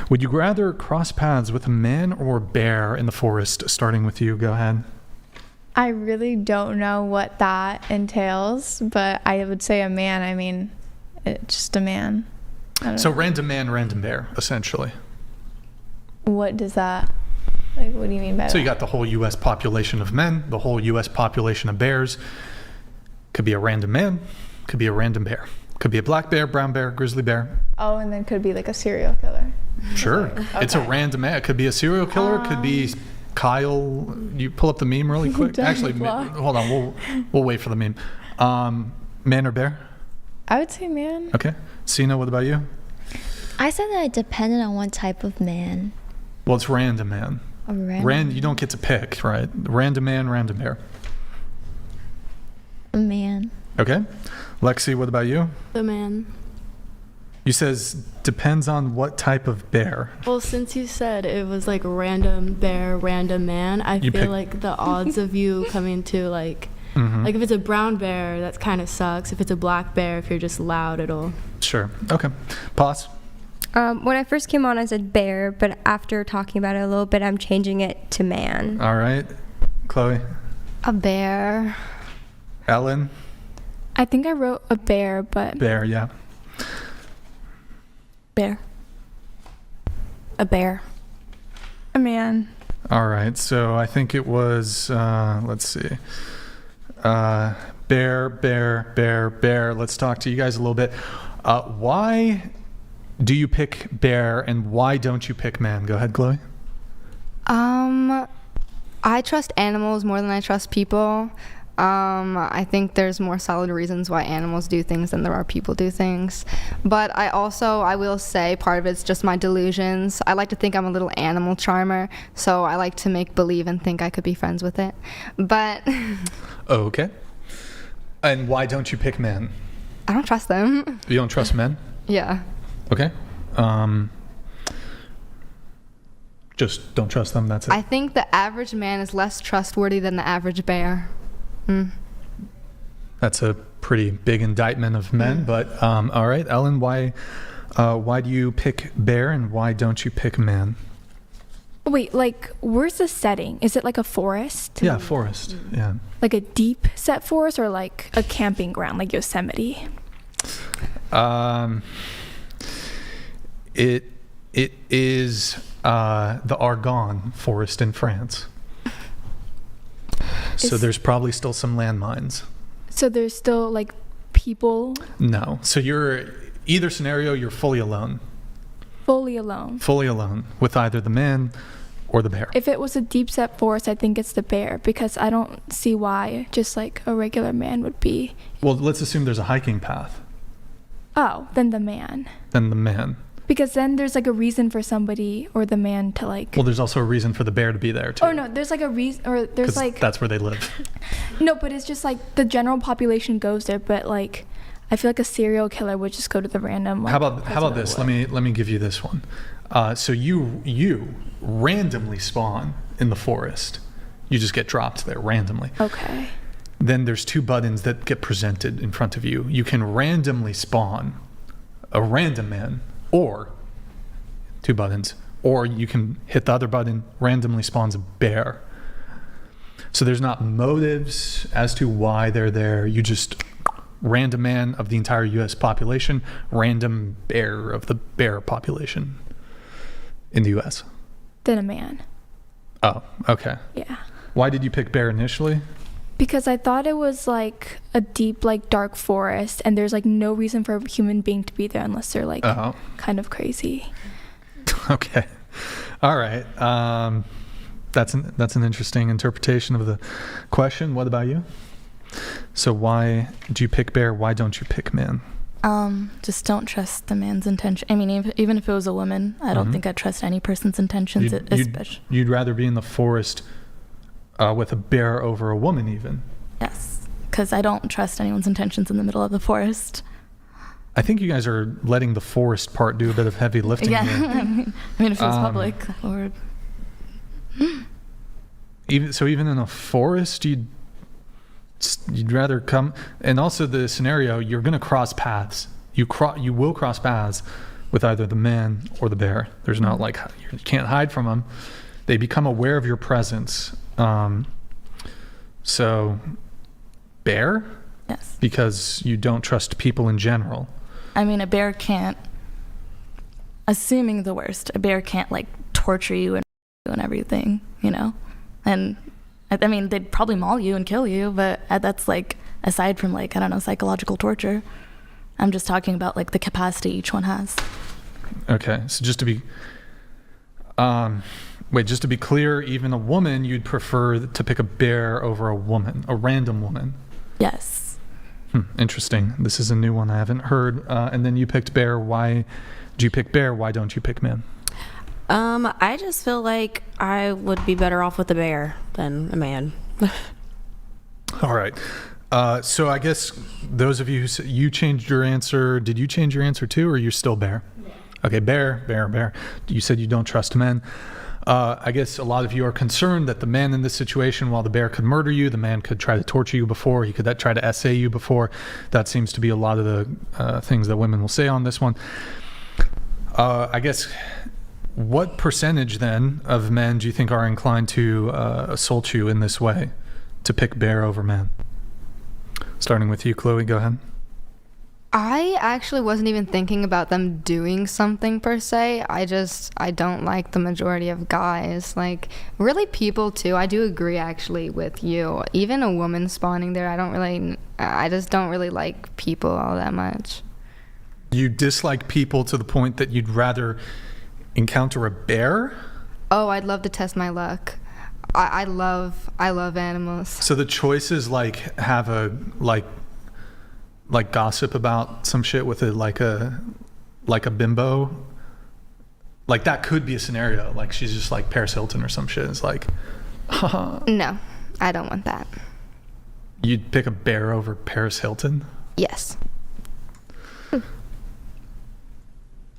Would you rather cross paths with a man or a bear in the forest? Starting with you, go ahead. I really don't know what that entails, but I would say a man. I mean, it's just a man. So random man, random bear, essentially. What does that, like, what do you mean by that? So you got the whole U.S. population of men, the whole U.S. population of bears. Could be a random man, could be a random bear. Could be a black bear, brown bear, grizzly bear. Oh, and then could be like a serial killer. Sure. Okay. It's a random man. It could be a serial killer. It could be Kyle. You pull up the meme really quick. Actually, hold on. We'll wait for the meme. Man or bear? I would say man. Okay. Sina, what about you? I said that it depended on what type of man. Well, it's random man. A random. You don't get to pick, right? Random man, random bear. A man. Okay. Lexi, what about you? The man. You says depends on what type of bear. Well, since you said it was like random bear, random man, I feel like the odds of you coming to like if it's a brown bear, that kind of sucks. If it's a black bear, if you're just loud, it'll. Sure. Okay. Pause. When I first came on, I said bear, but after talking about it a little bit, I'm changing it to man. All right. Chloe. A bear. Ellen. I think I wrote a bear, but... Bear, yeah. Bear. A bear. A man. All right. So I think it was, let's see. Bear, bear, bear, bear. Let's talk to you guys a little bit. Why do you pick bear and why don't you pick man? Go ahead, Chloe. I trust animals more than I trust people. I think there's more solid reasons why animals do things than there are people do things. But I will say part of it's just my delusions. I like to think I'm a little animal charmer, so I like to make believe and think I could be friends with it. But Okay. And why don't you pick men? I don't trust them. You don't trust men? Yeah. Okay. Just don't trust them, that's it. I think the average man is less trustworthy than the average bear. That's a pretty big indictment of men, but all right. Ellen, why do you pick bear and why don't you pick man? Wait, like, where's the setting? Is it like a forest? Yeah, forest. Yeah. Like a deep set forest or like a camping ground like Yosemite? It is the Argonne forest in France. So there's probably still some landmines. So there's still like people? No. So you're either scenario, you're fully alone. Fully alone. Fully alone with either the man or the bear. If it was a deep set forest, I think it's the bear because I don't see why just like a regular man would be. Well, let's assume there's a hiking path. Oh, then the man. Then the man. Because then there's like a reason for somebody or the man to like. Well, there's also a reason for the bear to be there too. Oh no, there's like a reason, or there's like. That's where they live. No, but it's just like the general population goes there, but like, I feel like a serial killer would just go to the random. Like, how about this? Let me give you this one. So you randomly spawn in the forest. You just get dropped there randomly. Okay. Then there's two buttons that get presented in front of you. You can randomly spawn a random man, or two buttons, or you can hit the other button, randomly spawns a bear. So there's not motives as to why they're there. You just random man of the entire U.S. population, random bear of the bear population in the U.S. Then a man. Oh, okay. Yeah. Why did you pick bear initially? Because I thought it was like a deep, like dark forest, and there's like no reason for a human being to be there unless they're like kind of crazy. Okay. All right. That's an interesting interpretation of the question. What about you? So why do you pick bear? Why don't you pick man? Just don't trust the man's intention. I mean, even if it was a woman, I don't think I'd trust any person's intentions. You'd rather be in the forest with a bear over a woman even? Yes, because I don't trust anyone's intentions in the middle of the forest. I think you guys are letting the forest part do a bit of heavy lifting. Yeah, here. I mean, if it was public, or even in a forest, you'd rather come. And also the scenario, you're going to cross paths. You will cross paths with either the man or the bear. There's not like, you can't hide from them. They become aware of your presence. So, bear? Yes. Because you don't trust people in general. I mean, a bear can't, assuming the worst, a bear can't like torture you and everything, you know? And I mean, they'd probably maul you and kill you, but that's like, aside from like, I don't know, psychological torture. I'm just talking about like the capacity each one has. Okay, so just to be clear, even a woman, you'd prefer to pick a bear over a woman, a random woman. Yes. Interesting. This is a new one I haven't heard. And then you picked bear. Why do you pick bear? Why don't you pick man? I just feel like I would be better off with a bear than a man. All right. So I guess those of you you changed your answer. Did you change your answer too, or you're still bear? Yeah. Okay, bear. You said you don't trust men. I guess a lot of you are concerned that the man in this situation, while the bear could murder you, the man could try to torture you before, he could try to essay you before. That seems to be a lot of the things that women will say on this one. I guess, what percentage then of men do you think are inclined to assault you in this way, to pick bear over man? Starting with you, Chloe, go ahead. I actually wasn't even thinking about them doing something per se. I don't like the majority of guys. Like, really people too. I do agree actually with you. Even a woman spawning there, I just don't really like people all that much. You dislike people to the point that you'd rather encounter a bear? Oh, I'd love to test my luck. I love animals. So the choice is like have a like gossip about some shit with it, like a bimbo. Like that could be a scenario. Like she's just like Paris Hilton or some shit. It's like, no, I don't want that. You'd pick a bear over Paris Hilton? Yes.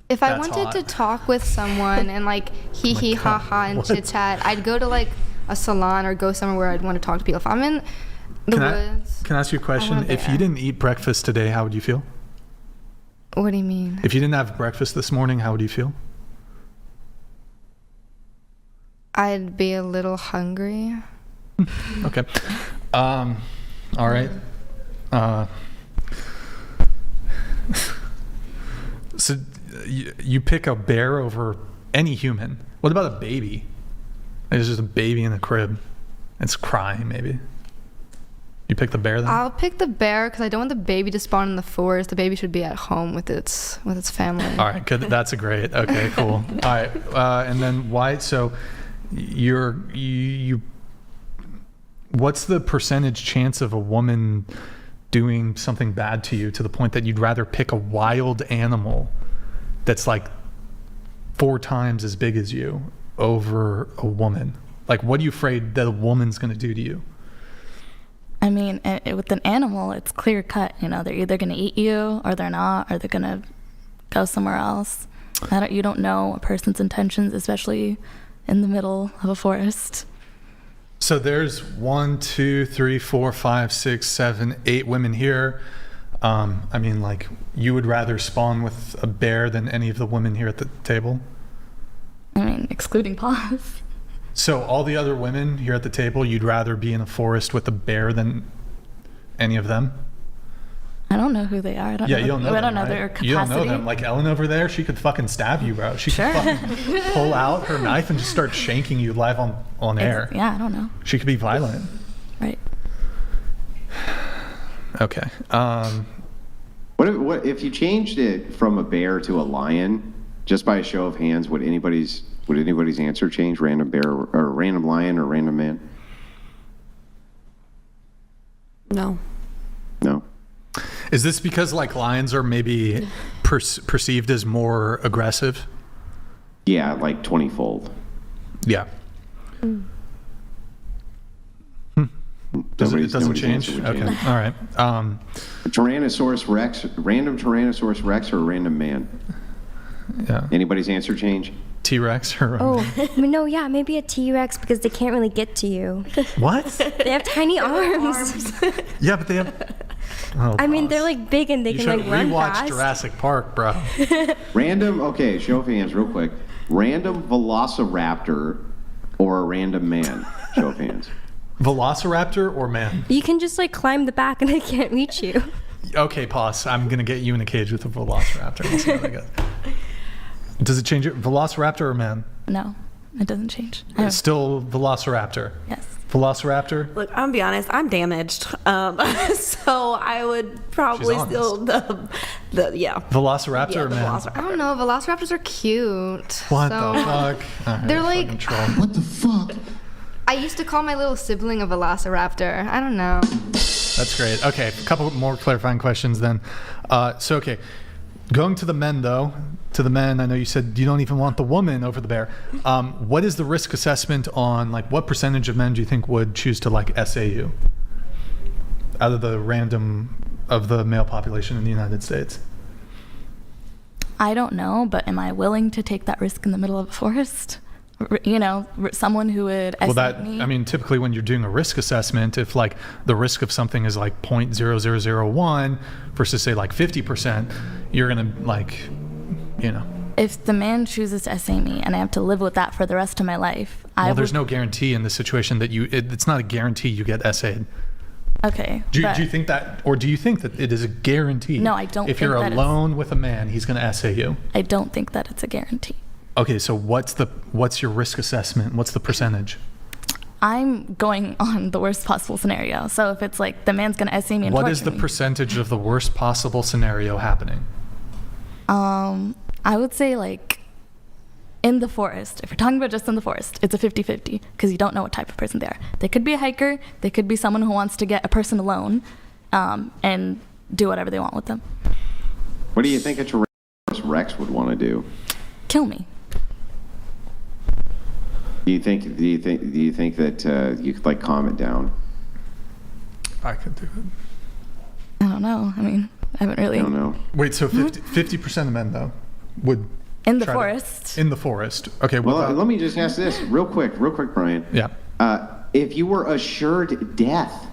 If I wanted to talk with someone and like hee hee ha ha and chit chat, I'd go to like a salon or go somewhere where I'd want to talk to people. If I'm in the woods. Can I ask you a question? If you didn't eat breakfast today, how would you feel? What do you mean? If you didn't have breakfast this morning, how would you feel? I'd be a little hungry. Okay. All right. So you pick a bear over any human. What about a baby? There's just a baby in the crib. It's crying, maybe. You pick the bear then? I'll pick the bear because I don't want the baby to spawn in the forest. The baby should be at home with its family. All right, good. That's a great. Okay, cool. All right, and then why? So, you. What's the percentage chance of a woman doing something bad to you to the point that you'd rather pick a wild animal that's like 4 times as big as you over a woman? Like, what are you afraid that a woman's going to do to you? I mean, with an animal, it's clear cut. You know, they're either going to eat you or they're not, or they're going to go somewhere else. You don't know a person's intentions, especially in the middle of a forest. So there's 1, 2, 3, 4, 5, 6, 7, 8 women here. I mean, like, you would rather spawn with a bear than any of the women here at the table? I mean, excluding Paz. So all the other women here at the table, you'd rather be in a forest with a bear than any of them? I don't know who they are. I don't know their capacity. You don't know them. Like Ellen over there, she could fucking stab you, bro. She could fucking pull out her knife and just start shanking you live on air. Yeah, I don't know. She could be violent. Right. Okay. What if you changed it from a bear to a lion, just by a show of hands? Would anybody's answer change? Random bear or random lion or random man? No. Is this because like lions are maybe perceived as more aggressive? Yeah, like 20-fold. Yeah. It doesn't change? Okay. All right. Tyrannosaurus Rex, random Tyrannosaurus Rex or random man? Yeah. Anybody's answer change? T-Rex or no, yeah, maybe a T-Rex because they can't really get to you. What? They have tiny arms. Yeah, but they have Oh, I mean, boss. they're like big and they You can should like run rewatch fast. Jurassic Park, bro. Random, okay, show of hands real quick. Random velociraptor or a random man? Show of hands. Velociraptor or man? You can just like climb the back and they can't reach you. Okay, pause. I'm going to get you in a cage with a velociraptor. Let's see how that goes. Does it change it? Velociraptor or man? No, it doesn't change. It's still velociraptor. Yes. Velociraptor? Look, I'm gonna be honest. I'm damaged, so I would probably She's still the yeah. Velociraptor Yeah, or the man? velociraptor. I don't know. Velociraptors are cute. What so- the fuck? All right, They're fucking like- troll. What the fuck? I used to call my little sibling a velociraptor. I don't know. That's great. Okay, a couple more clarifying questions then. Okay, going to the men though, to the men, I know you said you don't even want the woman over the bear. What is the risk assessment on, like, what percentage of men do you think would choose to like SA you out of the random of the male population in the United States? I don't know, but am I willing to take that risk in the middle of a forest? You know, someone who would Well, estimate me. I mean, typically when you're doing a risk assessment, if like the risk of something is like 0.0001 versus say like 50%, you're gonna like, you know. If the man chooses to essay me and I have to live with that for the rest of my life, Well, there's no guarantee in this situation that it's not a guarantee you get essayed. Okay. Do you think that, or do you think that it is a guarantee? No, I don't If think you're that alone with a man, he's gonna essay you. I don't think that it's a guarantee. Okay, so what's your risk assessment? What's the percentage? I'm going on the worst possible scenario. So if it's like the man's gonna essay me and What torture is the me, percentage of the worst possible scenario happening? I would say like in the forest. If you're talking about just in the forest, it's a 50-50 because you don't know what type of person they are. They could be a hiker. They could be someone who wants to get a person alone and do whatever they want with them. What do you think a Tyrannosaurus Rex would want to do? Kill me. Do you think that you could like calm it down? I could do it. I don't know. I mean, I haven't really. I don't know. Wait, so 50% of men though would In the try to- forest. in the forest. Okay. Well, let me just ask this real quick, Brian. Yeah. If you were assured death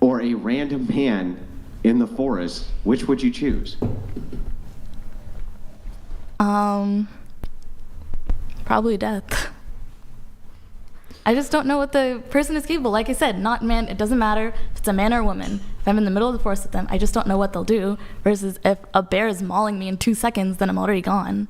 or a random man in the forest, which would you choose? Probably death. I just don't know what the person is capable. Like I said, not man. It doesn't matter if it's a man or a woman. If I'm in the middle of the forest with them, I just don't know what they'll do. Versus if a bear is mauling me in 2 seconds, then I'm already gone.